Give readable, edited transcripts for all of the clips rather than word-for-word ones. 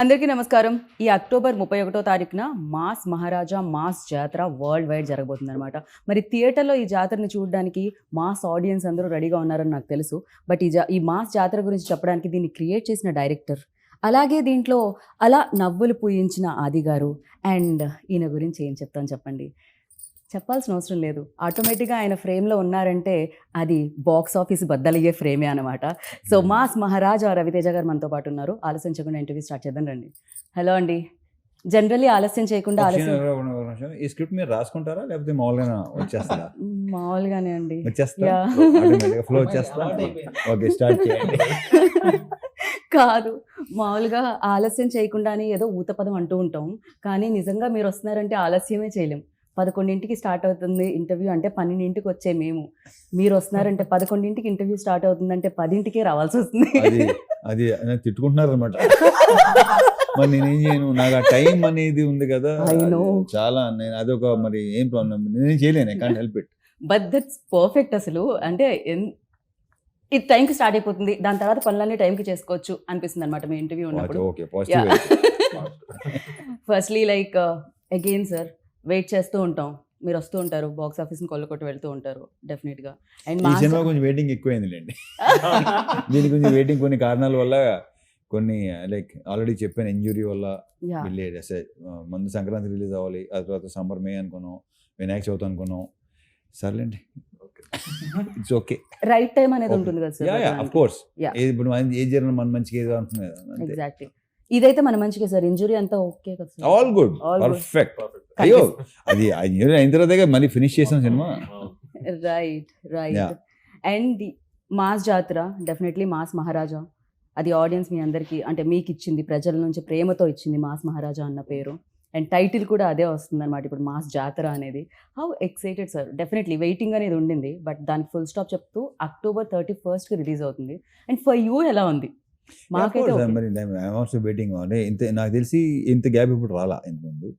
అందరికీ నమస్కారం. ఈ అక్టోబర్ 31వ తారీఖున మాస్ మహారాజా మాస్ జాతర వరల్డ్ వైడ్ జరగబోతుందనమాట. మరి థియేటర్‌లో ఈ జాతరని చూడడానికి మాస్ ఆడియన్స్ అందరూ రెడీగా ఉన్నారని నాకు తెలుసు. బట్ ఈ మాస్ జాతర గురించి చెప్పడానికి దీన్ని క్రియేట్ చేసిన డైరెక్టర్, అలాగే దీంట్లో అలా నవ్వులు పూయించిన ఆది గారు అండ్ ఈయన గురించి ఏం చెప్తాను చెప్పండి. చెప్పాల్సిన అవసరం లేదు. ఆటోమేటిక్‌గా ఆయన ఫ్రేమ్‌లో ఉన్నారంటే అది బాక్స్ ఆఫీస్ బద్దలయ్యే ఫ్రేమే అనమాట. సో మాస్ మహారాజా రవితేజ గారు మనతో పాటు ఉన్నారు. ఆలస్యం చేయకుండా ఇంటర్వ్యూ స్టార్ట్ చేద్దాం రండి. హలో అండి. జనరల్లీ ఆలస్యం చేయకుండా ఈ స్క్రిప్ట్ మీరు రాసుకుంటారా లేకపోతే మామూలుగా వచ్చేస్తారా? మామూలుగానే అండి. వచ్చేస్తా యాహ్! ఫ్లో వచ్చేస్తా. ఓకే, స్టార్ట్ చేయండి. కాదు. మామూలుగా ఆలస్యం చేయకుండానే ఏదో ఊత పదం అంటూ ఉంటాం. కానీ నిజంగా మీరు వస్తున్నారంటే ఆలస్యమే చేయలేం. 11కి స్టార్ట్ అవుతుంది ఇంటర్వ్యూ అంటే 12కి వచ్చే మేము. మీరు వస్తున్నారంటే 11కి ఇంటర్వ్యూ స్టార్ట్ అవుతుందంటే 10కే రావాల్సొస్తుంది. అది తిట్టుకుంటున్నారు అనమాట. మరి నేనేం చేయను, నాకు ఆ టైం అనేది ఉంది కదా. చాలా నేను అదొక మరి ఏం ప్రాబ్లం నేను చేయలేను. I can't help it. But that's perfect. అసలు అంటే ఇది టైంకి స్టార్ట్ అయిపోతుంది. దాని తర్వాత పనులన్నీ టైంకి చేసుకోవచ్చు అనిపిస్తుంది అనమాట మీ ఇంటర్వ్యూ ఉన్నప్పుడు. Okay, positive. Firstly like again sir wait చేస్తూ ఉంటాం. మీరు వస్తూ ఉంటారు, బాక్స్ ఆఫీస్ని కొల్లకొట్టి వెళ్తూ ఉంటారు డెఫినెట్గా. అండ్ ఈ సినిమా కొంచెం వెయిటింగ్ ఎక్కువైందిలేండి. దీనికి కొంచెం వెయిటింగ్ కొన్ని కారణాల వల్ల, కొన్ని లైక్ ఆల్రెడీ చెప్పాను, ఇంజురీ వల్ల వెళ్ళేది. ముందు సంక్రాంతి రిలీజ్ అవ్వాలి, ఆ తర్వాత సమ్మర్ మే అనుకున్నాం, వినాయక చవితి అనుకున్నాం. సర్లేండి, ఇట్స్ ఓకే. రైట్ టైం అనేది ఉంటుంది కదా సార్. Of course. ఇప్పుడు ఏది జరిగిన మన మంచిగా ఏదో అంటుంది కదా. ఎగ్జాక్ట్లీ. ఇదైతే మన మంచిగా సార్. ఇంజురీ అంతా ఓకే కదా సార్. All good, perfect. అయ్యో, అది ఇంజురీ అయిన తర్వాత మళ్ళీ ఫినిష్ చేసాం సినిమా. రైట్. అండ్ మాస్ జాతర డెఫినెట్లీ మాస్ మహారాజా అది ఆడియన్స్ మీ అందరికీ అంటే మీకు ఇచ్చింది, ప్రజల నుంచి ప్రేమతో ఇచ్చింది మాస్ మహారాజా అన్న పేరు. అండ్ టైటిల్ కూడా అదే వస్తుంది అనమాట ఇప్పుడు, మాస్ జాతర అనేది. How excited sir. Definitely waiting అనేది ఉండింది, బట్ దానికి ఫుల్ స్టాప్ చెప్తూ అక్టోబర్ 31కి రిలీజ్ అవుతుంది. అండ్ ఫర్ యూ ఎలా ఉంది? మాకైతే వెయిటింగ్. అంటే నాకు తెలిసి ఇంత గ్యాప్ ఇప్పుడు రాలా ఇంతకుముందు.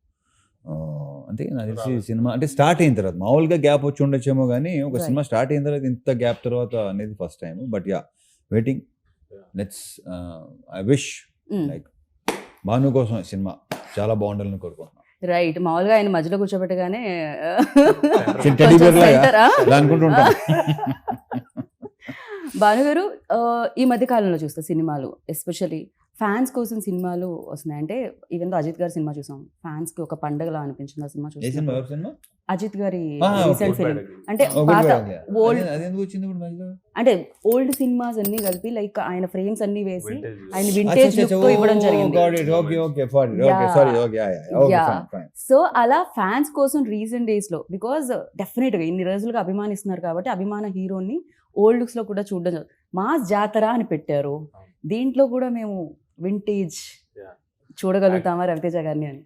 అంటే నాకు తెలిసి సినిమా అంటే స్టార్ట్ అయిన తర్వాత మామూలుగా గ్యాప్ వచ్చి ఉండొచ్చేమో, కానీ ఒక సినిమా స్టార్ట్ అయిన తర్వాత ఇంత గ్యాప్ తర్వాత అనేది first time. But yeah, waiting. Let's I wish like Bhanu కోసం సినిమా చాలా బాగుండాలని కోరుకుంటున్నాను. రైట్. మామూలుగా ఆయన మధ్యలో కూర్చోబెట్టగానే అనుకుంటుంటాను. భానుగారు, ఈ మధ్య కాలంలో చూస్తే సినిమాలు ఎస్పెషల్లీ ఫ్యాన్స్ కోసం సినిమాలు వస్తున్నాయి. అంటే ఈవెన్ అజిత్ గారి సినిమా చూసాం, ఫ్యాన్స్ కి ఒక పండగలా అనిపించింది ఆ సినిమా చూసాం. అజిత్ గారి రీసెంట్ ఫిలిం అంటే పాత ఓల్డ్, అంటే ఓల్డ్ సినిమాస్ అన్ని కలిపి లైక్ ఆయన ఫ్రేమ్స్ అన్ని వేసి ఆయన వింటేజ్ లుక్ తో ఇవ్వడం జరిగింది. సో అలా ఫ్యాన్స్ కోసం రీసెంట్ డేస్ లో, బికాజ్ డెఫినెట్ గా ఇన్ని రోజులుగా అభిమానిస్తున్నారు కాబట్టి అభిమాన హీరోని ఓల్డ్ లుక్స్ లో కూడా చూడడం. మాస్ జాతర అని పెట్టారు, దీంట్లో కూడా మేము వింటేజ్ చూడగలుగుతామా రవితేజ గారిని అని.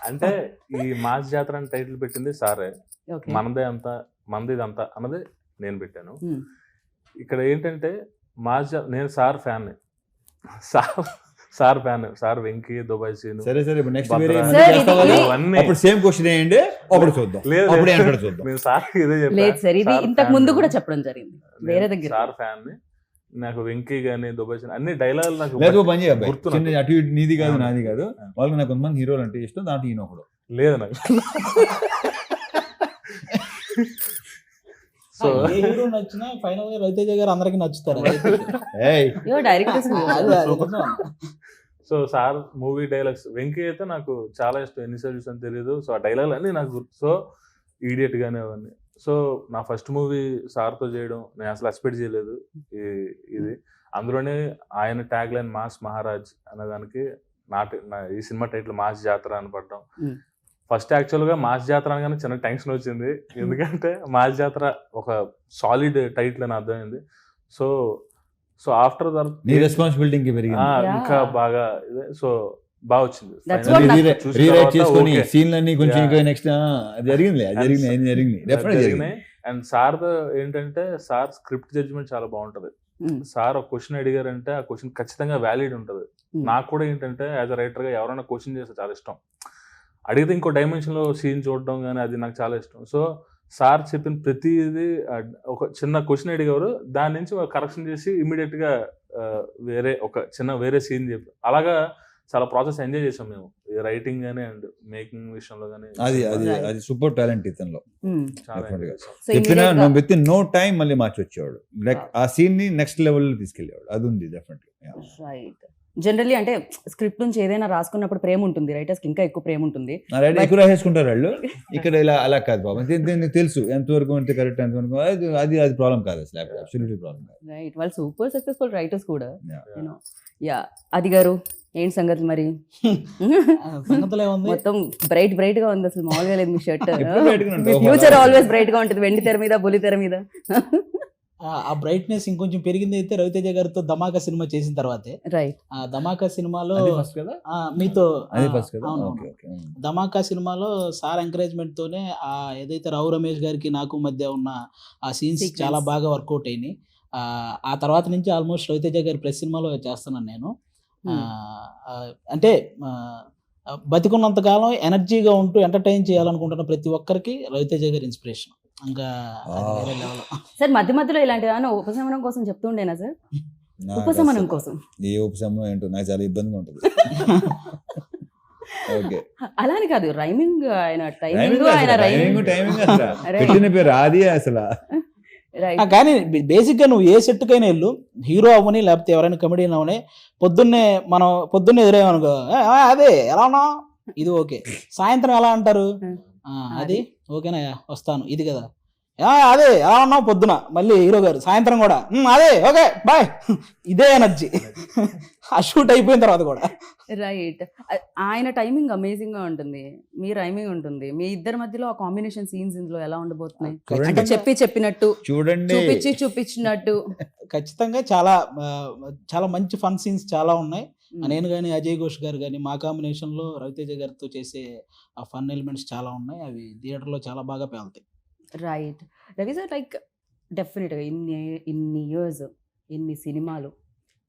అంటే ఈ మాస్ జాతర అని టైటిల్ పెట్టింది సారే. మనది ఇదంతా అన్నది నేను పెట్టాను. ఇక్కడ ఏంటంటే నేను sir fan, sir Venky, Dubai scene. సరే సేమ్ క్వశ్చన్ ఏంటి అప్పుడు చూద్దాం. నేను సార్ ఇదే చెప్పాను. ఇది ఇంతకు ముందు కూడా చెప్పడం జరిగింది వేరే దగ్గర. సార్ ఫ్యాన్ నాకు వెంకీ గానీ, దుబాయ్ సీన్ అన్ని డైలాగులు నాకు గుర్తున్నాయి. అటు ఇటు నీది కాదు నాది కాదు, వాళ్ళకి నాకు కొంతమంది హీరోలు అంటే ఇష్టం, దాంట్లో ఈయన ఒకడు లేదు నాకు. సో హీరో నచ్చినా ఫైనల్ గా రవితేజ గారు అందరికి నచ్చుతారు. So sir movie dialogues, Venky అయితే నాకు చాలా ఇష్టం. ఎన్నిసార్లు చూసాను తెలియదు. సో ఆ డైలాగులు అన్నీ నాకు గుర్తు. సో ఈడియట్ గానే అవన్నీ. సో నా ఫస్ట్ మూవీ సార్తో చేయడం నేను అసలు ఎక్స్పెక్ట్ చేయలేదు. ఇది అందులోనే ఆయన ట్యాగ్ లైన్ మాస్ మహారాజ్ అనేదానికి ఈ సినిమా టైటిల్ మాస్ జాతర అని పడ్డం. ఫస్ట్ యాక్చువల్గా మాస్ జాతర అనగానే చిన్న టెన్షన్ వచ్చింది, ఎందుకంటే మాస్ జాతర ఒక సాలిడ్ టైటిల్ అని అర్థమైంది. సో ఆఫ్టర్ రెస్పాన్సిబిలిటీ ఇంకా బాగా సో బాగా వచ్చింది. అండ్ సార్ ఏంటంటే సార్ స్క్రిప్ట్ జడ్జిమెంట్ చాలా బాగుంటది. సార్ ఒక క్వశ్చన్ అడిగారంటే ఆ క్వశ్చన్ ఖచ్చితంగా వ్యాలిడ్ ఉంటది. నాకు కూడా ఏంటంటే యాజ్ అ రైటర్ గా ఎవరైనా క్వశ్చన్ చేస్తే చాలా ఇష్టం. అడిగితే ఇంకో డైమెన్షన్ లో సీన్ చూడడం కానీ అది నాకు చాలా ఇష్టం. సో సార్ చెప్పిన ప్రతిదీ ఒక చిన్న క్వశ్చన్ అడిగేవారు, దాని నుంచి కరెక్షన్ చేసి ఇమీడియట్ గా వేరే ఒక చిన్న వేరే సీన్ చెప్పి అలాగా చాలా ప్రాసెస్ ఎంజాయ్ చేసాం మేము రైటింగ్ గానీ అండ్ మేకింగ్ విషయంలో కానీ అది సూపర్ టాలెంట్ ఇతనిలో. చాలా Definitely enjoy గా. చేసాం. సో చెప్పినా విత్ ఇన్ నో టైం మళ్ళీ మార్చి వచ్చేవాడు. లైక్ ఆ సీన్ ని నెక్స్ట్ లెవెల్ తీసుకెళ్ళేవాడు. అది ఉంది డెఫినెట్లీ. రైట్. జనరల్లీ అంటే స్క్రిప్ట్ నుంచి ఏదైనా రాసుకున్నప్పుడు ప్రేమ ఉంటుంది, రైటర్స్ కి ఇంకా ఎక్కువ ప్రేమ ఉంటుంది. రైట్ ఎక్కువ రాసేసుకుంటారు వాళ్ళు. ఇక్కడ ఇలా అలా కాదు బాబు, దీనికి తెలుసు ఎంతవరకు అంటే కరెక్ట్, ఎంతవరకు అది ప్రాబ్లం కాదు అసలు, అబ్సల్యూట్లీ ప్రాబ్లం కాదు. రైట్, వాళ్ళు సూపర్ సక్సెస్ఫుల్ రైటర్స్ కూడా. Yeah. యా, అది గారు ఏంటి సంగతి మరి? సంగతులు ఏముంది, మొత్తం బ్రైట్ గా ఉంది, అసలు మామూలుగా లేదు మీ షర్ట్. ఎప్పుడు bright గానే ఉంటుంది. ఫ్యూచర్ ఆల్వేస్ బ్రైట్ గా ఉంటుంది, వెండి తెర మీద, బుల్లి తెర మీద. ఆ బ్రైట్నెస్ ఇంకొంచెం పెరిగింది అయితే రవితేజ గారితో ధమాకా సినిమా చేసిన తర్వాతే. రైట్. ఆ ధమాకా సినిమాలో అది ఫస్ట్ కదా, మీతో అది ఫస్ట్ కదా. అవును, ఓకే ఓకే. ధమాకా సినిమాలో సార్ ఎంకరేజ్మెంట్ తోనే ఆ ఏదైతే రావు రమేష్ గారికి నాకు మధ్య ఉన్న ఆ సీన్స్ Sequence. చాలా బాగా వర్కౌట్ అయినాయి. ఆ తర్వాత నుంచి ఆల్మోస్ట్ రవితేజ గారి ప్రెస్ సినిమాలో చేస్తున్నాను నేను. అంటే బతికున్నంత కాలం ఎనర్జీగా ఉంటూ ఎంటర్టైన్ చేయాలనుకుంటున్న ప్రతి ఒక్కరికి రవితేజ గారి ఇన్స్పిరేషన్. ఇంకా అది వేరే level. సార్ మధ్య మధ్యలో ఇలాంటి ఏమైనా ఉపశమనం కోసం చెప్తూ ఉండేనా సార్? నాకు ఉపశమనం అసలు కోసం. ఏ ఉపశమనం ఏంటో నాకు చాలా ఇబ్బందిగా ఉంటుంది. ఓకే, అలాని కాదు, రైమింగ్, ఆయన టైమింగ్, ఆయన రైమింగ్. టైమింగ్ అసలు పెట్టిన పేరు అది అసలు. రైట్. కానీ బేసిక్ గా నువ్వు ఏ సెట్ కైనా వెళ్ళు, హీరో అవ్వని లేకపోతే ఎవరైనా కమెడియన్ అవని, పొద్దున్నే ఎదురేమనుకో, అదే ఎలా ఉన్నావు, ఇది ఓకే. సాయంత్రం ఎలా అంటారు, అది ఓకేనా, వస్తాను, ఇది కదా, అదే ఎలా ఉన్నావు పొద్దున, మళ్ళీ హీరో గారు సాయంత్రం కూడా అదే ఓకే బాయ్, ఇదే ఎనర్జీ. ఆ షూట్ అయిపోయిన తర్వాత కూడా. రైట్. ఆయన టైమింగ్ అమేజింగ్ గా ఉంటుంది, మీ రైమింగ్ ఉంటుంది, మీ ఇద్దరి మధ్యలో ఆ కాంబినేషన్ సీన్స్ ఇందులో ఎలా ఉండబోతున్నాయి? అంటే చెప్పినట్టు, చూడండి, చూపించినట్టు. ఖచ్చితంగా చాలా మంచి ఫన్ సీన్స్ చాలా ఉన్నాయి. నేను కానీ అజయ్ ఘోష్ గారు కానీ మా కాంబినేషన్లో రవితేజ గారితో చేసే ఆ ఫన్ ఎలిమెంట్స్ చాలా ఉన్నాయి. అవి థియేటర్లో చాలా బాగా పేలుతాయి. రైట్. రవి సార్, లైక్ డెఫినెట్గా ఇన్ని ఇయర్స్, ఇన్ని సినిమాలు,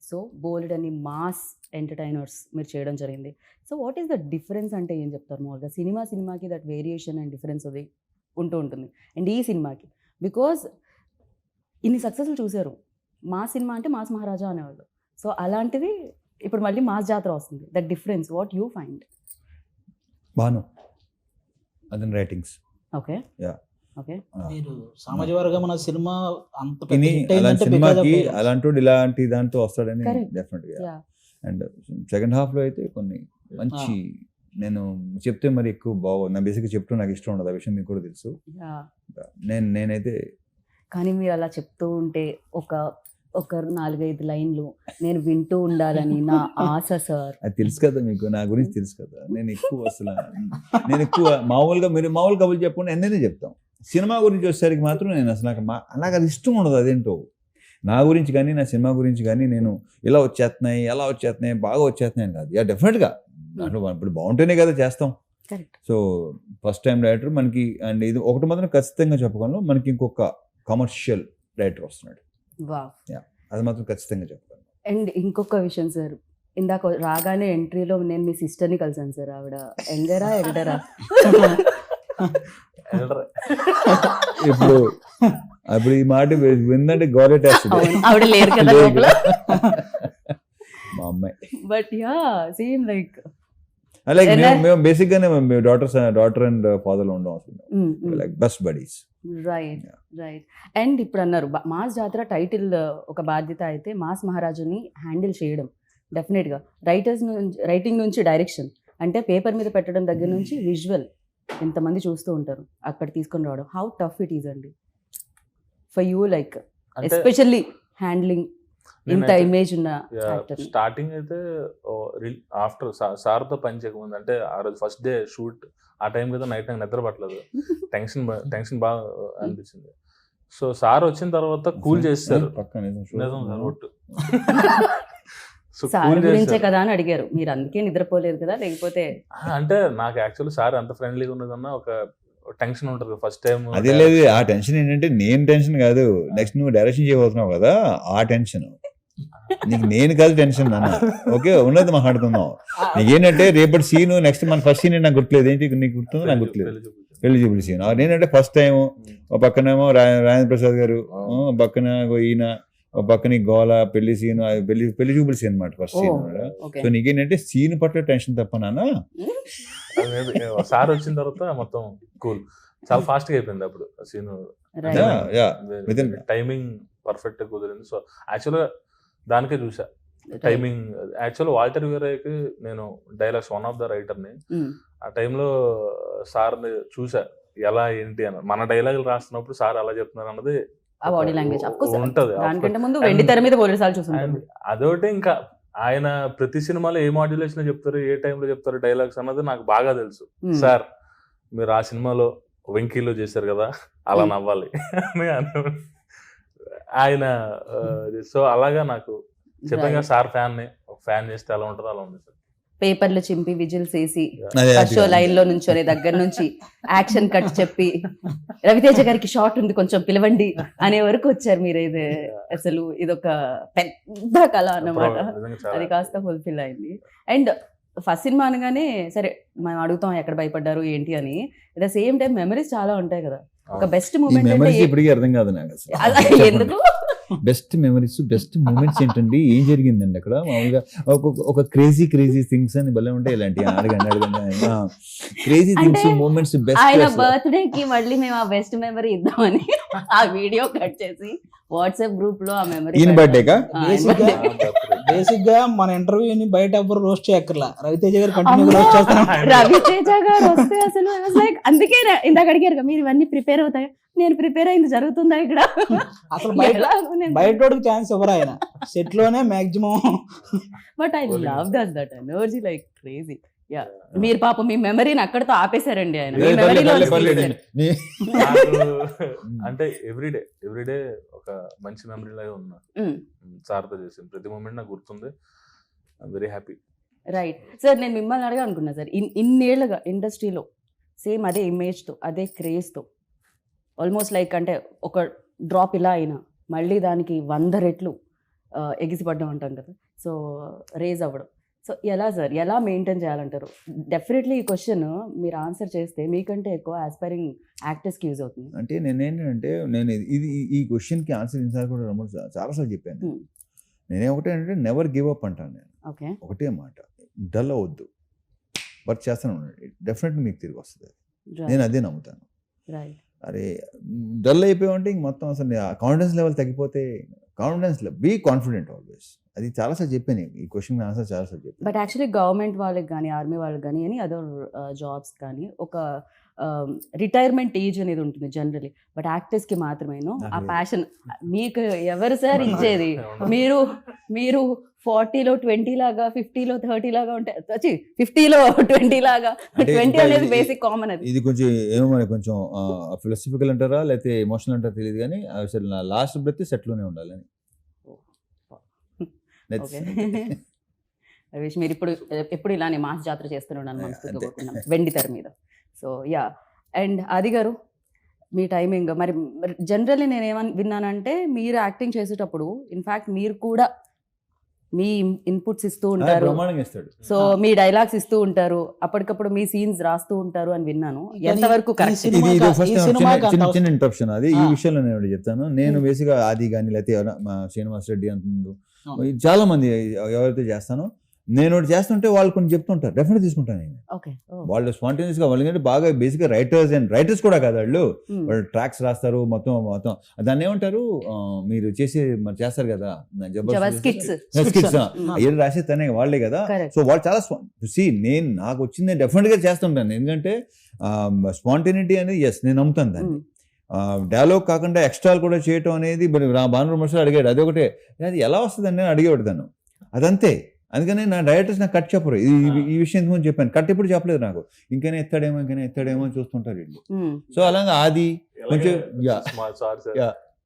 సో బోల్డ్ అని మాస్ ఎంటర్టైనర్స్ మీరు చేయడం జరిగింది. So what is the difference అంటే ఏం చెప్తారు మామూలుగా? సినిమాకి దట్ వేరియేషన్ అండ్ డిఫరెన్స్ అది ఉంటూ ఉంటుంది. అండ్ ఈ సినిమాకి బికాజ్ ఇన్ని సక్సెస్లు చూశారు, మాస్ సినిమా అంటే మాస్ మహారాజా అనేవాళ్ళు. సో అలాంటిది ఇప్పుడు మళ్ళీ మాస్ జాతర వస్తుంది. That difference what you find? Bhanu అతని రైటింగ్స్. ఓకే. యా. ఓకే. మీరు సామాజిక వర్గం అన్న సినిమా అంత పెద్ద ఇని hit అలాంటి అయిందంటే సినిమాకి because of dialogues. అలాంటి ఇలాంటి దాంతో వస్తాడని Correct. డెఫినెట్ గా. యా. అండ్ సెకండ్ హాఫ్ లో అయితే కొన్ని మంచి, నేను చెప్తే మరి ఎక్కువ బాగు, నా బేసిక్గా చెప్తూ నాకు ఇష్టం ఉండదు, ఆ విషయం మీకు కూడా తెలుసు. యా. నేనైతే కానీ మీరు అలా చెప్తూ ఉంటే ఒక 4-5 లైన్లు నేను వింటూ ఉండాలని నా ఆశ సార్. అది తెలుసు కదా మీకు, నా గురించి తెలుసు కదా. నేను ఎక్కువ మామూలుగా మీరు మామూలు కబుర్లు చెప్పకుండా ఎన్నైనా చెప్తాం. సినిమా గురించి వచ్చేసరికి మాత్రం నేను అసలు నాకు అది ఇష్టం ఉండదు. అదేంటో నా గురించి కానీ నా సినిమా గురించి కానీ నేను ఇలా వచ్చేస్తున్నాయి, ఎలా వచ్చేస్తున్నాయి, బాగా వచ్చేస్తున్నాయి అని కాదు. యా డెఫినెట్గా దాంట్లో ఇప్పుడు బాగుంటేనే కదా చేస్తాం. Correct. So first time director మనకి, అండ్ ఇది ఒకటి మాత్రం ఖచ్చితంగా చెప్పగలను, మనకి ఇంకొక కమర్షియల్ డైరెక్టర్ వస్తున్నాడు. వావ్. అది మాత్రం ఖచ్చితంగా చెప్పగలను. అండ్ ఇంకొక విషయం సార్, ఇందాక రాగానే ఎంట్రీలో నేను మీ సిస్టర్ని కలిసాను సార్. ఆవిడ యంగరా ఎల్డరా? ఇప్పుడు ఈ మాట విందంటే గౌరవేస్తుంది. ఆవిడ లేరు కదా లోపల. మా అమ్మాయి. But yeah same like like మేము బేసిక్ గానే డాటర్ అండ్ ఫాదర్ లో ఉండం అసలు, like best buddies. Right. And ఇప్పుడు అన్నారు మాస్ జాతర టైటిల్ ఒక బాధ్యత అయితే మాస్ మహారాజుని హ్యాండిల్ చేయడం డెఫినెట్గా రైటింగ్ నుంచి డైరెక్షన్, అంటే పేపర్ మీద పెట్టడం దగ్గర నుంచి విజువల్ ఎంతమంది చూస్తూ ఉంటారు, అక్కడ తీసుకొని రావడం, హౌ టఫ్ ఇట్ ఈజ్ అండి for you, like especially handling ఇంత ఇమేజ్ ఉన్న యాక్టర్? స్టార్టింగ్ అయితే ఆఫ్టర్ సార్తో పని చేయకముందు, అంటే ఆ రోజు ఫస్ట్ డే షూట్, ఆ టైం కదా నైట్ నాకు నిద్ర పట్టలేదు, టెన్షన్ బాగా అనిపించింది. సో సార్ వచ్చిన తర్వాత కూల్ చేస్తారు. నిజం సార్, ఒట్టు. సార్ గురించే కదా అని అడిగారు మీరు, అందుకే నిద్రపోలేదు కదా లేకపోతే? అంటే నాకు యాక్చువల్లీ సార్ అంత ఫ్రెండ్లీగా ఉన్నదన్న ఒక టెన్షన్ ఉంటుంది ఫస్ట్ టైం. అదే లేదు, ఆ టెన్షన్ ఏంటంటే నేను టెన్షన్ కాదు, నెక్స్ట్ నువ్వు డైరెక్షన్ చేయబోతున్నావు కదా ఆ టెన్షన్. నీకు నేను కాదు టెన్షన్ అన్న, ఓకే ఉన్నది మాట్లాడుతున్నావు. నీకేంటంటే రేపటి సీన్, నెక్స్ట్ మన ఫస్ట్ సీన్ నాకు గుర్తులేదు, ఏంటి నీకు గుర్తుందో నాకు గుర్తులేదు, పెళ్లి చూపుల సీన్. నేనంటే ఫస్ట్ టైం, ఒక పక్కనేమో రాజేంద్ర ప్రసాద్ గారు, పక్కన ఈయన, పక్కన గోల పెళ్లి సీన్ పెళ్లి చూపుల సీన్ అనమాట ఫస్ట్ సీన్. ఓకే సో నీకేంటంటే సీన్ పట్ల టెన్షన్ తప్ప నాన్న. సార్ వచ్చిన తర్వాత మొత్తం కూల్, చాలా ఫాస్ట్ గా అయిపోయింది అప్పుడు సీన్. Within- టైమింగ్ పర్ఫెక్ట్ గా కుదిరింది. సో యాక్చువల్గా దానికే చూసా టైమింగ్. యాక్చువల్ వాల్టర్ వీరయ్యకి నేను డైలాగ్స్ వన్ ఆఫ్ ద రైటర్ని. ఆ టైంలో సార్ని చూసా ఎలా ఏంటి అని. మన డైలాగులు రాస్తున్నప్పుడు సార్ అలా చెప్తున్నారు అన్నది ఆ బాడీ లాంగ్వేజ్ ఉంటది. దానికంటే ముందు వెండి తెర మీద పోలీసు సార్లు చూసుంటారు. And అదొకటి ఇంకా ఆయన ప్రతి సినిమాలో ఏ మాడ్యులేషన్ చెప్తారు, ఏ టైంలో చెప్తారు డైలాగ్స్ అన్నది నాకు బాగా తెలుసు. సార్ మీరు ఆ సినిమాలో వెంకీలో చేశారు కదా, అలా నవ్వాలి అని ఆయన. సో అలాగా నాకు చెప్పాను కదా సార్ ఫ్యాన్ని, ఒక ఫ్యాన్ చేస్తే అలా ఉంటుందో అలా ఉంది సార్. పేపర్లు చింపి విజిల్స్ వేసి అదే, ఫస్ట్ షో లైన్ లో నుంచొని దగ్గర నుంచి యాక్షన్ కట్ చెప్పి రవితేజ గారికి షార్ట్ ఉంది కొంచెం పిలవండి అనే వరకు వచ్చారు మీరు. ఇది అసలు ఇదొక పెద్ద కళ అన్నమాట. నిజంగా చాలా అది కాస్త ఫుల్ఫిల్ అయింది. అండ్ ఫస్ట్ సినిమా అనగానే సరే మనం అడుగుతాం ఎక్కడ భయపడ్డారు ఏంటి అని. At the same time memories చాలా ఉంటాయి కదా. ఒక బెస్ట్ ఈ మూమెంట్ మెమరీస్ అంటే ఇప్పటికీ అర్థం కాదు నాకు అసలు. అలా ఎందుకు బెస్ట్ మెమరీస్ బెస్ట్ మూమెంట్స్ ఏంటండి, ఏం జరిగిందండి అక్కడ మామూలుగా? ఒక క్రేజీ థింగ్స్ అని భలే ఉంటాయి ఇలాంటి. అడగండి క్రేజీ థింగ్స్ మూమెంట్స్ ఆయన బెస్ట్. బర్త్డే కి మళ్ళీ మేము ఆ బెస్ట్ మెమరీ ఇద్దామని ఆ వీడియో కట్ చేసి వాట్సాప్ గ్రూప్ లో ఆ మెమరీ ఈయన బర్త్డేకా? బేసిక్ గా మన ఇంటర్వ్యూని బయట ఎవ్వరు రోస్ట్ చేయక్కర్లా, రవితేజ గారు కంటిన్యూ రోస్ట్ చేస్తాను. రవితేజ గారు వస్తే అసలు లైక్ అందుకే ఇందాక అడిగారు కదా, మీరు ఇవన్నీ ప్రిపేర్ అవుతాయి. నేను ప్రిపేర్ అయింది జరుగుతుందా ఇక్కడ? అసలు బయటోడికి ఛాన్స్ ఇవ్వరు ఆయన, సెట్ లోనే maximum. But I love that energy like crazy. Yeah మీరు పాప మీ మెమరీని అక్కడతో ఆపేశారండి ఆయన. మీ మెమరీలో అంటే ఎవ్రీడే ఒక మంచి మెమరీ లాగా ఉన్నా. సార్తో చేసిన ప్రతి మూమెంట్ నాకు గుర్తుంది. Very happy. రైట్ సార్, నేను మిమ్మల్ని అడగా అనుకున్నా సార్, ఇన్నేళ్లుగా ఇండస్ట్రీలో సేమ్ అదే ఇమేజ్తో అదే క్రేజ్తో ఆల్మోస్ట్ లైక్ అంటే ఒక డ్రాప్ ఇలా అయినా మళ్ళీ దానికి 100 రెట్లు ఎగిసిపడ్డం అంటాం కదా. సో రేజ్ అవ్వడం, సో ఎలా సార్ ఎలా మెయింటైన్ చేయాలంటారు? డెఫినెట్లీ ఈ క్వశ్చన్ మీరు ఆన్సర్ చేస్తే మీకంటే ఎక్కువ ఆస్పైరింగ్ యాక్టర్స్కి యూజ్ అవుతుంది. అంటే నేనేంటంటే ఈ క్వశ్చన్కి ఆన్సర్ ఇన్సార్ కూడా చాలాసార్లు చెప్పాను. నేనేమొకటే అంటే నెవర్ గివ్ అప్ అంటాను నేను. ఓకే, ఒకటే మాట, డల్ అవ్వద్దు, వర్క్ చేస్తాను ఉండండి, డెఫినెట్లీ మీకు తిరిగి వస్తుంది. నేను అదే నమ్ముతాను. రైట్. అరే డల్ అయిపోయామంటే ఇంక మొత్తం అసలు కాన్ఫిడెన్స్ లెవెల్ తగ్గిపోతే, కాన్ఫిడెన్స్ బీ కాన్ఫిడెంట్ ఆల్వేస్. అది చాలాసార్లు చెప్పాను, ఈ క్వశ్చన్ ఆన్సర్ చాలాసార్లు చెప్పాను. బట్ యాక్చువల్లీ గవర్నమెంట్ వాళ్ళకి కానీ ఆర్మీ వాళ్ళకి కానీ ఎనీ అదర్ జాబ్స్ కానీ ఒక రిటైర్మెంట్ ఏజ్ అనేది ఉంటుంది జనరలీ. బట్ యాక్టర్స్కి మాత్రమేను ఆ ప్యాషన్. మీకు ఎవరు సార్ ఇచ్చేది? మీరు 40లో 20 లాగా, 50లో 30 లాగా ఉంటాయి, 50లో 20 లాగా. 20 అనేది బేసిక్ కామన్. అది ఇది కొంచెం ఏమో మరి కొంచెం ఫిలాసఫికల్ అంటారా లేకపోతే ఎమోషనల్ అంటారా తెలియదు కానీ అసలు నా లాస్ట్ బ్రెత్ సెట్లోనే ఉండాలని. రవీష్, మీరు ఎప్పుడు ఇలానే మాస్ జాతర చేస్తున్నాను మనస్ఫూర్తిగా కోరుకున్నాం వెండి తెర మీద. సో యా, అండ్ ఆది గారు మీ టైమింగ్ మరి జనరల్లీ నేను ఏమని విన్నానంటే మీరు యాక్టింగ్ చేసేటప్పుడు ఇన్ఫ్యాక్ట్ మీరు కూడా మీ ఇన్పుట్స్ ఇస్తూ ఉంటారు, బ్రహ్మాండంగా ఇస్తాడు. సో మీ డైలాగ్స్ ఇస్తూ ఉంటారు, అప్పటికప్పుడు మీ సీన్స్ రాస్తూ ఉంటారు అని విన్నాను. ఎంతవరకు కరెక్ట్? చిన్న ఇంటరప్షన్ అది. ఈ విషయంలో నేను ఒకటి చెప్తాను. నేను బేసిక్గా ఆది కానీ లేకపోతే మా శ్రీనివాస్ రెడ్డి అంతకుముందు చాలా మంది ఎవరైతే చేస్తానో, నేను ఒకటి చేస్తుంటే వాళ్ళు కొన్ని చెప్తుంటారు, డెఫినెట్ తీసుకుంటాను నేను. వాళ్ళు స్పాంటేనియస్ గా, వాళ్ళకంటే బాగా బేసిక్ గా రైటర్స్ కూడా కాదు వాళ్ళు ట్రాక్స్ రాస్తారు మొత్తం. దాన్ని ఏమంటారు మీరు చేస్తారు కదా స్కిట్స్, ఏది రాసే తనే వాళ్ళే కదా. సో వాళ్ళు చాలా నేను నాకు వచ్చింది డెఫినెట్ గా చేస్తుంటాను. ఎందుకంటే స్పాంటేనిటీ అనేది ఎస్ నేను నమ్ముతాను దాన్ని. డైలాగ్ కాకుండా ఎక్స్ట్రాలు కూడా చేయటం అనేది భాను మనుషులు అడిగాడు, అదొకటే. అది ఎలా వస్తుందని నేను అడిగేవాడు దాన్ని, అదంతే. అందుకని నా డైరెక్టర్స్ నాకు కట్ చెప్పరు. ఈ విషయం ఎందుకు చెప్పాను, కట్ ఎప్పుడు చెప్పలేదు నాకు. ఇంకనే ఎత్తాడేమో అని చూస్తుంటారు వీళ్ళు. సో అలాగే ఆది కొంచెం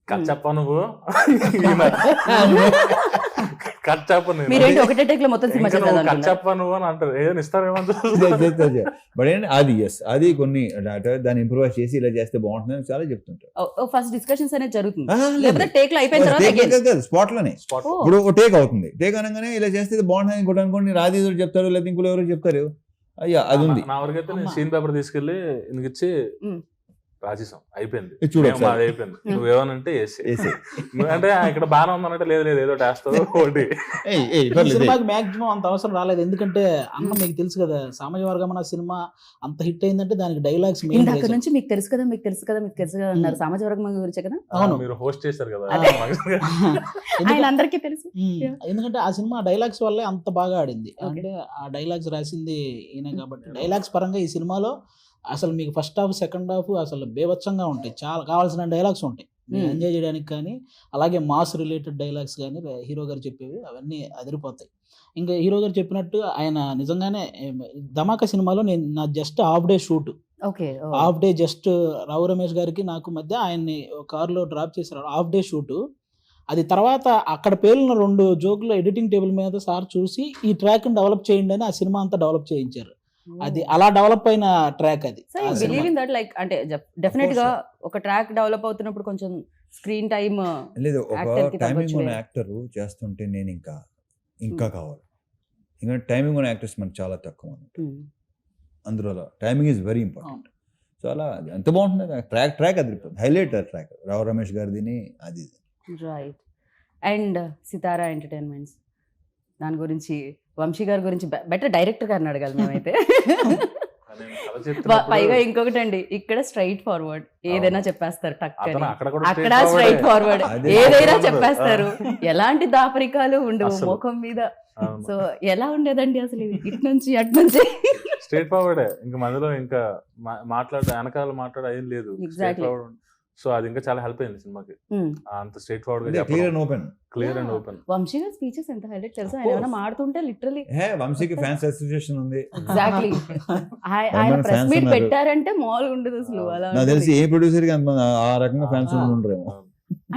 కట్ చెప్పా నువ్వు కట్ చెప్పను ఒకటే టేక్ లో మొత్తం సినిమా కట్ చెప్పా నువ్వు అని అంటారు, ఏదైనా ఇస్తారేమో. బట్ ఏంటి అది అది కొన్ని దాన్ని ఇంప్రూవైజ్ చేసి ఇలా చేస్తే బాగుంటుందని చాలా చెప్తుంటారు. ఫస్ట్ డిస్కషన్స్ అనేది జరుగుతుంది, టేక్ లో అయిపోయిన స్పాట్ లోనే. ఇప్పుడు టేక్ అవుతుంది, టేక్ అనగానే ఇలా చేస్తే బాగుంటుంది ఇంకోటి అనుకోండి, రాజీ చెప్తారు లేదా ఇంకోటి ఎవరు చెప్తారు. అయ్యా అది ఉంది. నా వరకైతే నేను సీన్ పేపర్ తీసుకెళ్ళి ఇచ్చి రాసేసాం, అయిపోయింది, ఇది చూడు మేము ఒకసారి. అది అయిపోయింది, నువ్వేమనంటే వేసి వేసేయ్. అంటే ఇక్కడ బాగానే ఉందనంటే లేదు లేదు ఏదో వేస్తావు ఒకటి. ఏయ్, ఏయ్, ఈ పర్లేదు, ఏయ్. సినిమాకి మాక్సిమం అంత అవసరం రాలేదు, ఎందుకంటే అన్న మీకు తెలుసు కదా సామాజిక వర్గం అన్న సినిమా అంత హిట్ అయిందంటే దానికి డైలాగ్స్ మెయిన్ ఇందాక నుంచి మీకు తెలుసు కదా మీకు తెలుసు కదా మీకు తెలుసు కదా అన్నారు, సామాజిక వర్గం గురించే కదా, అవును. మీరు హోస్ట్ చేశారు కదా. అదే. ఆయన అందరికీ తెలుసు. ఎందుకంటే ఆ సినిమా డైలాగ్స్ వల్లే అంత బాగా ఆడింది, అంటే ఆ డైలాగ్స్ రాసింది ఈయన కాబట్టి డైలాగ్స్ పరంగా ఈ సినిమాలో అసలు మీకు ఫస్ట్ హాఫ్ సెకండ్ హాఫ్ అసలు బేభత్సంగా ఉంటాయి, చాలా కావాల్సిన డైలాగ్స్ ఉంటాయి ఎంజాయ్ చేయడానికి, కానీ అలాగే మాస్ రిలేటెడ్ డైలాగ్స్ కానీ హీరో గారు చెప్పేవి అవన్నీ అదిరిపోతాయి. ఇంకా హీరో గారు చెప్పినట్టు ఆయన నిజంగానే ధమాకా సినిమాలో నేను నా just half day shoot, okay, half day just Rao Ramesh గారికి నాకు మధ్య ఆయన్ని కారులో డ్రాప్ చేశారు, హాఫ్ డే షూట్. అది తర్వాత అక్కడ పేలిన 2 జోకులు ఎడిటింగ్ టేబుల్ మీద సార్ చూసి ఈ ట్రాక్ డెవలప్ చేయండి అని ఆ సినిమా అంతా డెవలప్ చేయించారు. అది అలా డెవలప్ అయిన ట్రాక్ అది. సో ఆ you cinema. Believe in that, like అంటే డెఫినెట్ గా ఒక ట్రాక్ డెవలప్ అవుతున్నప్పుడు కొంచెం స్క్రీన్ టైమ్ లేదు, ఒక Actor కి టైమింగ్ తగ్గొచ్చు ఉన్న వేరే. యాక్టర్ చేస్తుంటే నేను ఇంకా కావాలి, ఇంకా టైమింగ్ ఉన్న యాక్టర్స్ మనకు చాలా తక్కువ అన్నట్టు. అందులో timing is very important. So అలా అది ఎంత బాగుంటుంది ట్రాక్ అది హైలైట్ ట్రాక్ రావు రమేష్ గారిది అది. రైట్. అండ్ సితారా ఎంటర్టైన్మెంట్స్ దాని గురించి వంశీ గారి గురించి బెటర్ డైరెక్టర్ గారిని అడగాలి మేమైతే. నేను కథ చెప్తున్నప్పుడు పైగా ఇంకొకటి అండి, ఇక్కడ స్ట్రైట్ ఫార్వర్డ్ ఏదైనా చెప్పేస్తారు టక్ అని. అతను అక్కడ కూడా అక్కడ straight స్ట్రైట్ forward. ఫార్వర్డ్ అదే. ఏదైనా అసలు చెప్పేస్తారు, ఎలాంటి దాపరికాలు ఉండవు అసలు. ముఖం మీద. అవును. సో ఎలా ఉండేదండి అసలు ఇది? ఇటు నుంచి అటు నుంచి స్ట్రేట్ ఫార్వర్డే, ఇంకా మధ్యలో ఇంకా వెనకాల మాట్లాడే ఏం లేదు, స్ట్రేట్ Exactly. ఫార్వర్డ్. సో అది ఇంకా చాలా హెల్ప్ అయింది సినిమాకి, Hmm. అంత straight forward clear and open. Clear and Yeah. Open. Vamsi గారి స్పీచెస్ ఎంత హైలైట్ తెలుసా, Of ఆయన ఏమైనా course. మాడుతుంటే లిటరలీ వంశీకి ఫ్యాన్స్ అసోసియేషన్ ఉంది. ఎగ్జాక్ట్లీ ఆయన Permanent ప్రెస్ fans మీట్ ఉన్నారు. పెట్టారంటే మామూలుగా ఉండదు అసలు. అలా నాకు ఉంటుంది. తెలిసి ఏ ప్రొడ్యూసర్ కి ఆ రకంగా ఫ్యాన్స్ ఉండరేమో.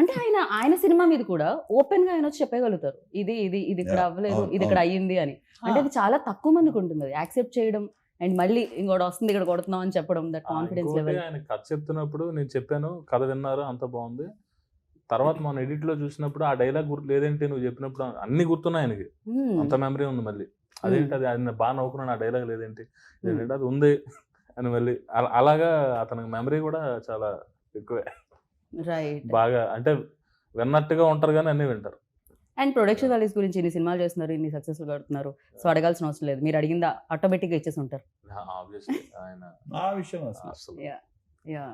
అంటే ఆయన సినిమా మీద కూడా ఓపెన్ గా ఆయన వచ్చి చెప్పగలుగుతారు, ఇది ఇది ఇది ఇక్కడ Yeah. అవ్వలేదు, అవును, ఇది ఇక్కడ అయ్యింది అని. అంటే అది చాలా తక్కువ మందికి ఉంటుంది అది యాక్సెప్ట్ చేయడం, అండ్ మళ్ళీ ఇంకోటి వస్తుంది ఇక్కడ కొడుతున్నాం అని చెప్పడం, దట్ కాన్ఫిడెన్స్ లెవెల్. ఆయన కథ చెప్తున్నప్పుడు నేను చెప్పాను, కథ విన్నారు అంత బాగుంది. తర్వాత మన ఎడిట్ లో చూసినప్పుడు ఆ డైలాగ్ గుర్తు లేదేంటి, నువ్వు చెప్పినప్పుడు అన్ని గుర్తున్నాయి ఆయనకి, అంత మెమరీ ఉంది. మళ్ళీ అదేంటి అది ఆయన బాగా నవ్వుకున్నాను, ఆ డైలాగ్ లేదేంటి, ఏంటంటే అది ఉంది అని మళ్ళీ అలాగా అతనికి మెమరీ కూడా చాలా ఎక్కువే. రైట్. బాగా అంటే విన్నట్టుగా ఉంటారు కానీ అన్ని వింటారు. అండ్ ప్రొడక్షన్ వాల్యూస్ గురించి ఇన్ని సినిమాలు చేస్తున్నారు, ఇన్ని సక్సెస్ఫుల్ కడుతున్నారు, సో అడగాల్సిన అవసరం లేదు, మీరు అడిగిందా ఆటోమేటిక్ గా ఇచ్చేసి ఉంటారు. ఆబ్వియస్లీ ఆయన ఆ విషయం అసలు. అసలు యా.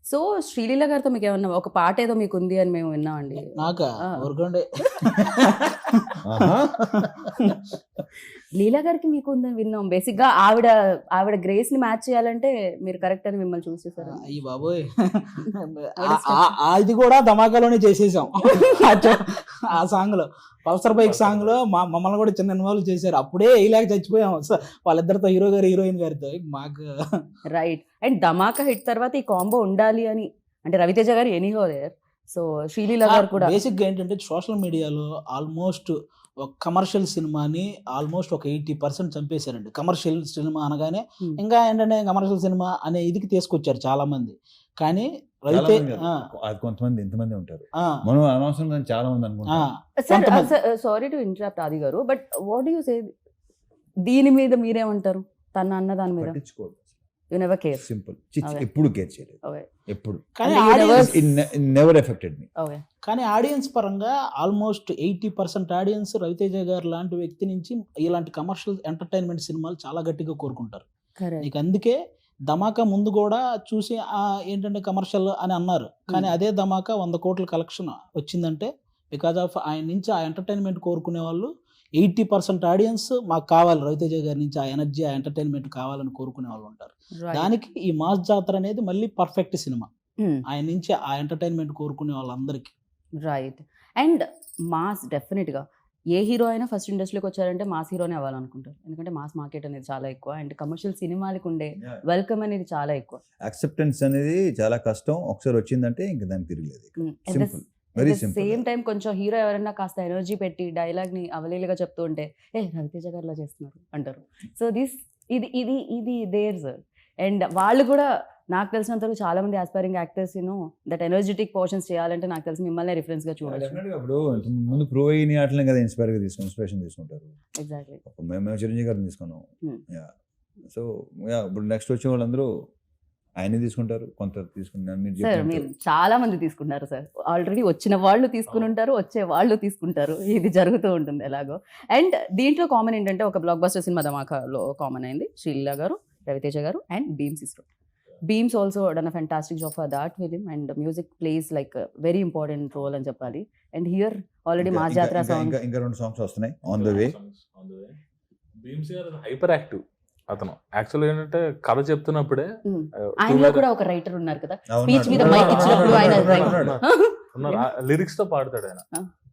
సో శ్రీలీల గారితో మీకు ఏమన్నా ఒక పాట ఏదో మీకు ఉంది అని మేము విన్నామండి. నాకా ఆ. ఊరుకోండి. ఆహా. లీలా గారికి మీకు ఉందని విన్నాం. బేసిక్ గా ఆవిడ గ్రేస్ ని మ్యాచ్ చేయాలంటే మీరు కరెక్ట్ అని మిమ్మల్ని చూస్ చేశారు. అయ్యి బాబోయ్, అది కూడా ధమాకాలోనే చేసేసాం. ఆ సాంగ్ లో పల్సర్ బైక్ సాంగ్ లో మమ్మల్ని కూడా చిన్న ఇన్వాల్వ్ చేశారు, అప్పుడే ఇలాగ చచ్చిపోయాం వాళ్ళిద్దరితో, హీరో గారు హీరోయిన్ గారితో. మాకు రైట్. అండ్ ధమాకా హిట్ తర్వాత ఈ కాంబో ఉండాలి అని, అంటే రవితేజ గారు ఎనీహో దేర్, సో శ్రీలీల గారు కూడా బేసిక్ గా ఏంటంటే సోషల్ మీడియాలో ఆల్మోస్ట్ ఒక కమర్షియల్ సినిమాని ఆల్మోస్ట్ ఒక 80% చంపేశారండి. కమర్షియల్ సినిమా అనగానే ఇంకా ఏంటంటే కమర్షియల్ సినిమా అనే ఇదికి తీసుకొచ్చారు చాలా మంది. కానీ చాలా రవితే మంది కాదు. అది కొంతమంది ఎంతమంది ఉంటారు, మనం అనవసరం చాలా మంది అనుకుంటాం. సారీ టు ఇంటరప్ట్ ఆది గారు, బట్ వాట్ యూ సే దీని మీద మీరేమంటారు? తన అన్న దాని మీద పట్టించుకోదు, you never care. Simple. Okay. ఎప్పుడు కేర్ చేయలేదు, ఓకే ఎప్పుడు. కానీ అంటే audience- నెవర్ ఎఫెక్టెడ్ మీ. ఓకే. కానీ ఆడియన్స్ పరంగా ఆల్మోస్ట్ 80% ఆడియన్స్ రవితేజ గారు లాంటి వ్యక్తి నుంచి ఇలాంటి కమర్షియల్ ఎంటర్టైన్మెంట్ సినిమాలు చాలా గట్టిగా కోరుకుంటారు. కరెక్ట్. నీకు అందుకే ధమాకా ముందు కూడా చూసి ఏంటంటే కమర్షియల్ అని అన్నారు, కానీ అదే ధమాకా 100 కోట్ల కలెక్షన్ వచ్చిందంటే బికాజ్ ఆఫ్ ఆయన నుంచి ఆ ఎంటర్టైన్మెంట్ కోరుకునే వాళ్ళు 80% ఆడియన్స్ మాకు కావాలి, రవితేజ గారి నుంచి ఆ ఎనర్జీ ఆ ఎంటర్టైన్మెంట్ కావాలని కోరుకునే వాళ్ళు ఉంటారు. దానికి ఈ మాస్ జాతర అనేది మళ్ళీ పర్ఫెక్ట్ సినిమా, ఆయన నుంచి ఆ ఎంటర్టైన్మెంట్ కోరుకునే వాళ్ళందరికీ. రైట్. అండ్ మాస్ డెఫినెట్ గా ఏ హీరో అయినా ఫస్ట్ ఇండస్ట్రీకి వచ్చారంటే మాస్ హీరోనే అవ్వాలనుకుంటారు, ఎందుకంటే మాస్ మార్కెట్ అనేది చాలా ఎక్కువ, అండ్ కమర్షియల్ సినిమాలకు ఉండే వెల్కమ్ అనేది చాలా ఎక్కువ. యాక్సెప్టెన్స్ అనేది చాలా కష్టం, ఒకసారి వచ్చిందంటే ఇంకా దానికి తిరగలేదు. Simple, very simple. Same time కొంచెం హీరో ఎవరైనా కాస్త ఎనర్జీ పెట్టి డైలాగ్ ని అవలీలుగా చెప్తూ ఉంటే ఏ రవితేజ గారిలా చేస్తున్నారు అంటారు. సో ఇది దేర్స్. అండ్ వాళ్ళు కూడా నాకు తెలిసినంత వరకు చాలా మంది aspiring actors that energetic portions చేయాలంటే నాకు తెలిసి మిమ్మల్ని రిఫరెన్స్ గా చూడొచ్చు. Definitely గా ఇప్పుడు ముందు ప్రో అయిన అట్లనే కదా ఇన్స్పిరేషన్ తీసుకుంటారు. ఎగ్జాక్ట్లీ. మేము చిరంజీవి గారిని తీసుకున్నాం. Hmm. సో ఇప్పుడు నెక్స్ట్ వచ్చే వాళ్ళందరూ ఆయనే తీసుకుంటారు, కొంత తీసుకుంటారు. మీరు సార్ చెప్పినట్టు. మీరు చాలా మంది తీసుకుంటారు సార్, ఆల్రెడీ వచ్చిన వాళ్ళు తీసుకుని ఉంటారు, వచ్చే వాళ్ళు తీసుకుంటారు, ఇది జరుగుతూ ఉంటుంది ఎలాగో. అండ్ దీంట్లో కామన్ ఏంటంటే ఒక బ్లాక్ బస్టర్ సినిమా ధమాకాలో కామన్ అయింది, శ్రీలీల గారు, రవితేజ గారు అండ్ బీమ్స్ ఇస్రో. Bheems also done a fantastic job for that film and music plays like very important role అని చెప్పాలి. అండ్ హియర్ ఆల్రెడీ మా జాతర సాంగ్ ఇంకా 2 సాంగ్స్ వస్తున్నాయి ఆన్ ద వే. భీమ్స్ గారు హైపర్ యాక్టివ్ అతను. యాక్చువల్గా ఏంటంటే కథ చెప్తున్నప్పుడే ఆయనలో కూడా ఒక రైటర్ ఉన్నారు కదా, స్పీచ్ మీద మైక్ ఇచ్చినప్పుడు ఆయన లిరిక్స్ తో పాడతాడు ఆయన,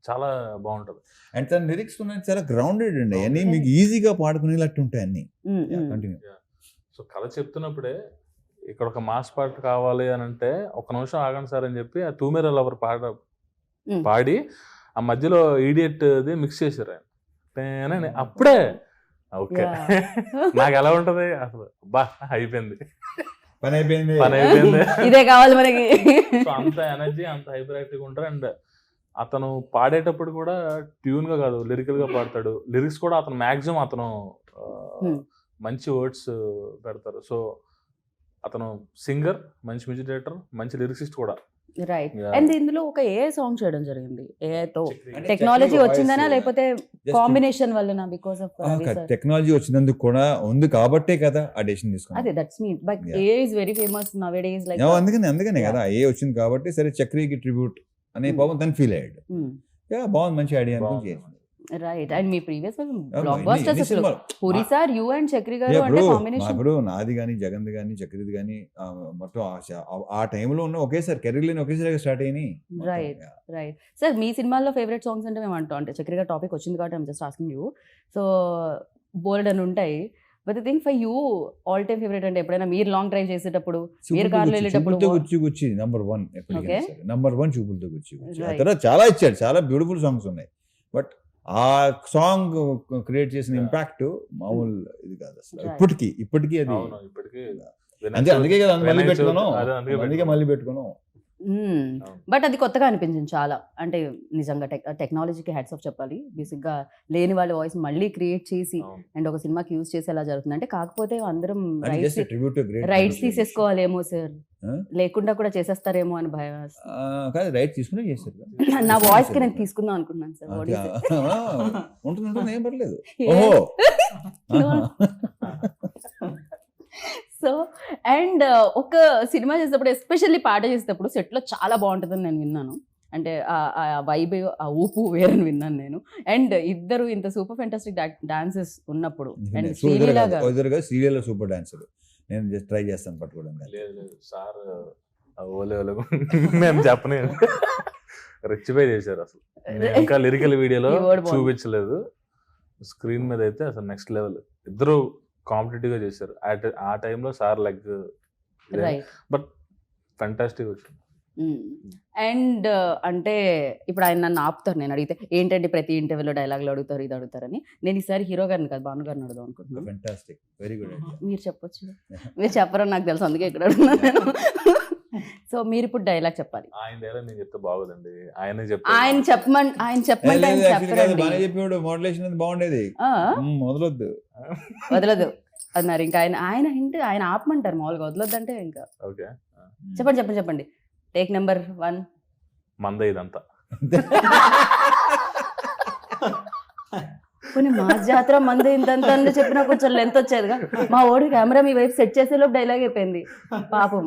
చాలా బాగుంటది. అండ్ తన లిరిక్స్ చాలా గ్రౌండెడ్ అండి, అన్ని మీకు ఈజీగా పాడుకునేటట్టు ఉంటాయి అన్ని. కంటిన్యూ. సో కథ చెప్తున్నప్పుడే ఇక్కడ ఒక మాస్ పాట కావాలి అని అంటే ఒక నిమిషం ఆగండి సార్ అని చెప్పి ఆ తూమెర లవర్ పాడి ఆ మధ్యలో ఈడియట్ మిక్స్ చేశారు ఆయన. అప్పుడే ఓకే నాకు ఎలా ఉంటది అసలు, బా అయిపోయింది, పని అయిపోయింది. ఇదే కావాలి మనకి. సో అంత ఎనర్జీ, అంత హైపర్ యాక్టివ్ ఉంటారు. అండ్ అతను పాడేటప్పుడు కూడా ట్యూన్ గా కాదు, లిరికల్ గా పాడతాడు. లిరిక్స్ కూడా అతను మాక్సిమం అతను మంచి వర్డ్స్ పెడతారు. సో అతను సింగర్, మంచి మ్యూజిక్ డైరెక్టర్, మంచి లిరిసిస్ట్ కూడా. రైట్. అండ్ ఇందులో ఒక ఏ సాంగ్ చేయడం జరిగింది, ఏతో టెక్నాలజీ వచ్చిందనా లేకపోతే కాంబినేషన్ వల్లనా? బికాస్ ఆఫ్ టెక్నాలజీ వచ్చినందుకు కూడా ఉంది కాబట్టే కదా ఆ డెసిషన్ తీసుకున్నాం. అదే that's mean, but A is very famous now A days like. అందుకనే కదా ఏ వచ్చింది కాబట్టి సరే చక్రికి ట్రిబ్యూట్ అనే పాపం తను ఫీల్ అయ్యాడు. బాగుంది, మంచి ఐడియా అనుకుని చేసింది. రైట్. అండ్ మీ ప్రీవియస్ బ్లాక్ బస్టర్స్ అసలు Puri sir, you and Chakri గారు అంటే కాంబినేషన్. ఇప్పుడు నాది కానీ, జగన్ది కానీ, చక్రిది కానీ మొత్తం ఆ టైంలో ఉన్న ఒకేసారి కెరీర్ ఒకేసారి స్టార్ట్ అయినాయి. Right right. సార్ మీ సినిమాల్లో ఫేవరెట్ సాంగ్స్ అంటే మేము అంటాం, అంటే చక్రి గారు టాపిక్ వచ్చింది కాబట్టి I'm just asking you. So bold అని ఉంటాయి, but the thing for you all time favourite అంటే ఎప్పుడైనా మీరు లాంగ్ డ్రైవ్ చేసేటప్పుడు, మీరు కార్లో వెళ్ళేటప్పుడు గుచ్చి నంబర్ 1 చూపులతో గుచ్చి. ఆ తర్వాత చాలా ఇచ్చాడు, చాలా బ్యూటిఫుల్ సాంగ్స్ ఉన్నాయి. బట్ ఆ సాంగ్ క్రియేట్ చేసిన ఇంపాక్ట్ మామూలు ఇది కాదు అసలు. ఇప్పటికీ అది అందుకే కదా మళ్ళీ పెట్టుకున్నాం. బట్ అది కొత్తగా అనిపించింది చాలా. అంటే నిజంగా టెక్నాలజీకి హ్యాట్స్ ఆఫ్ చెప్పాలి. బేసిక్ గా లేని వాళ్ళ వాయిస్ మళ్ళీ క్రియేట్ చేసి అండ్ ఒక సినిమాకి యూజ్ చేసి ఎలా జరుగుతుంది అంటే, కాకపోతే అందరం రైట్స్ తీసేసుకోవాలేమో సార్, లేకుండా కూడా చేసేస్తారేమో అని భయం. రైట్ తీసుకునే చేస్తారు. నా వాయిస్ కి నేను తీసుకుందాం అనుకున్నాను సార్. ఉంటుంది, ఏం పర్లేదు. సో అండ్ ఒక సినిమా చేసేటప్పుడు, ఎస్పెషల్లీ పాట చేసేటప్పుడు సెట్లో చాలా బాగుంటుందని నేను విన్నాను. అంటే ఆ వైబ్, ఆ ఊపు వేరని విన్నాను నేను. అండ్ ఇద్దరు ఇంత సూపర్ ఫెంటాస్టిక్ డాన్సెస్ ఉన్నప్పుడు, అండ్ శ్రీలీల గారు సీరియల్ సూపర్ డాన్సర్, నేను జస్ట్ ట్రై చేస్తాను పట్టుకోవడం. లేదు సార్, ఓలే మేము చెప్పనే రెచ్చిపోయి చేశారు అసలు. ఇంకా లిరికల్ వీడియోలో చూపించలేదు, స్క్రీన్ మీద అయితే అసలు నెక్స్ట్ లెవెల్. ఇద్దరు కాంపిటేటివ్ గా చేశారు ఆ టైంలో. సార్ లైక్ బట్ ఫెంటాస్టిక్ వచ్చింది. అండ్ అంటే ఇప్పుడు ఆయన నన్ను ఆపుతారు, నేను అడిగితే ఏంటంటే ప్రతి ఇంటర్వ్యూలో డైలాగులు అడుగుతారు, ఇది అడుగుతారని. నేను ఈసారి హీరో గారిని కాదు, భాను గారిని అడుగుదాం అనుకుంటున్నాను. Fantastic, very good. మీరు చెప్పొచ్చు, మీరు చెప్పరని నాకు తెలుసు, అందుకే ఇక్కడ అడుగుతున్నాను నేను. సో మీరు ఇప్పుడు డైలాగ్ చెప్పాలి. ఆయన డైలాగ్ నేను చెప్తే బాగోదండి, ఆయన చెప్పమంటే ఆయన చెప్పరండి. మోడలేషన్ బాగుండేది, వదలదు అన్నారు. ఇంకా ఆయన ఆపమంటారు మామూలుగా, వదలొద్దు అంటే ఇంకా. ఓకే చెప్పండి. Take number 1. మందే ఇదంతా. కొన్ని మాస్ జాతర మంది ఇంతంత చెప్పినా కొంచెం లెంత్ వచ్చేదిగా. మా ఓడి కెమెరా మీ వైపు సెట్ చేసేలోపు డైలాగ్ అయిపోయింది పాపం.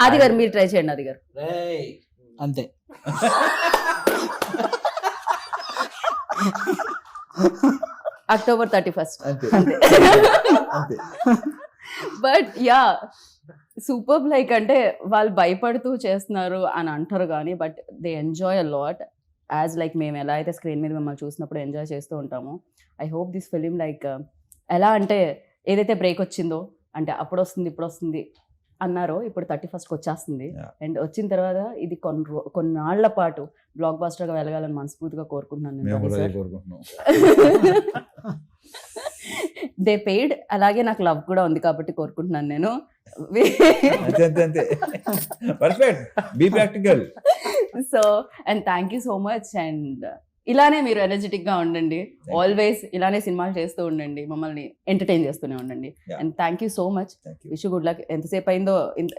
అది గారు మీరు ట్రై చేయండి. అది గారు అంతే. October 31st. అంతే. But yeah super. లైక్ అంటే వాళ్ళు భయపడుతూ చేస్తున్నారు అని అంటారు కానీ, but they enjoy a lot. As like మేము ఎలా అయితే స్క్రీన్ మీద మిమ్మల్ని చూసినప్పుడు ఎంజాయ్ చేస్తూ ఉంటామో, I hope this film like ఎలా అంటే ఏదైతే బ్రేక్ వచ్చిందో, అంటే అప్పుడు వస్తుంది ఇప్పుడు వస్తుంది అన్నారో, ఇప్పుడు 31st వచ్చేస్తుంది. అండ్ వచ్చిన తర్వాత ఇది కొన్నాళ్ల పాటు బ్లాక్ బాస్టర్గా వెళ్ళగాలని మనస్ఫూర్తిగా కోరుకుంటున్నాను. దే పెయిడ్, అలాగే నాకు లవ్ కూడా ఉంది కాబట్టి కోరుకుంటున్నాను నేను. So and thank you so much. And ఇలానే మీరు ఎనర్జెటిక్ గా ఉండండి, you. ఆల్వేస్ ఇలానే సినిమాలు చేస్తూ ఉండండి, మమ్మల్ని ఎంటర్టైన్ చేస్తూనే ఉండండి. Yeah. And thank you so much. Thank you. Wish good luck. ఎంతసేపు అయిందో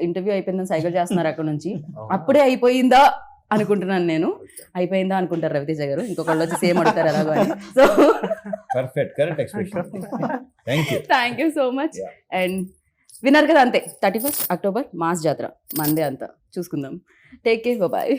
ఇంటర్వ్యూ అయిపోయిందని సైకిల్ చేస్తున్నారు అక్కడ నుంచి. అవునా? అప్పుడే అయిపోయిందా అనుకుంటున్నాను నేను. అయిపోయిందా అనుకుంటారు రవితేజ గారు, ఇంకొకళ్ళు వచ్చి సేమ్ అడుగుతారు ఎలాగో అని. So perfect, correct expression. Thank you. Thank you so much. Yeah. And విన్నారు కదా, అంతే. 31st అక్టోబర్ మాస్ జాతర మందే అంతా చూసుకుందాం. Take care, bye.